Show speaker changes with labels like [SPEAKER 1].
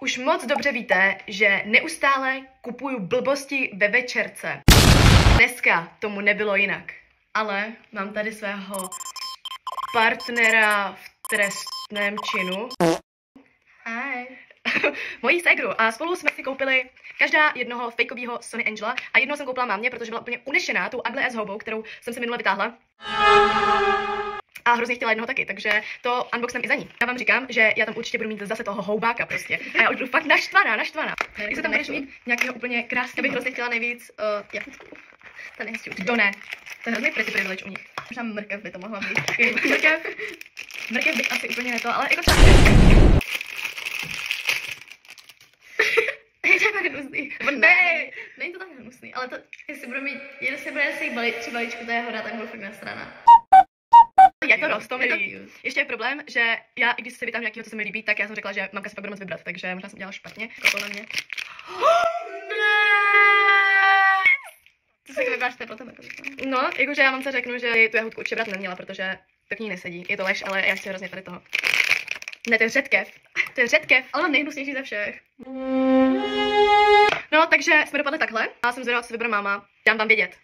[SPEAKER 1] Už moc dobře víte, že neustále kupuju blbosti ve večerce. Dneska tomu nebylo jinak. Ale mám tady svého partnera v trestném činu. Hi. Mojí ségru a spolu jsme si koupili každá jednoho fejkovýho Sony Angela a jednoho jsem koupila mámě, protože byla úplně unešená tou ugly ass hobou, kterou jsem si minule vytáhla. A hrozně chtěla jednoho taky, takže to unboxnem i za ní. Já vám říkám, že já tam určitě budu mít zase toho houbáka prostě. A já už budu fakt naštvaná. Jak se tam budeš mít nějakého úplně krásného. Já bych hrozně chtěla nejvíc, ten je hezčí. To ne. To je hrozně pretty privilege u nich. Možná mrkev by to mohla být. Mrkev bych asi úplně neto, ale jako třeba... Je to tak hnusný. Ne, není to tak hnusný, ale to, jestli bude si balit 3 balíčku té hoda, tak budu fakt nasraná. Je to rostomilý. Ještě je problém, že já, i když si vytáhnu nějakého, co se mi líbí, tak já jsem řekla, že mamka si pak bude moc vybrat, takže možná jsem dělala špatně. Koukal na mě. To si vybráš, to je potom. No, jakože já mamce řeknu, že tu jahůdku určitě brát neměla, protože to k ní nesedí. Je to lež, ale já si hrozně tady toho. Ne, to je řetkev. To je řetkev, ale mám nejhnusnější ze všech. No, takže jsme dopadli takhle. A jsem zvědavá, co si vybere máma. Dám vám vědět.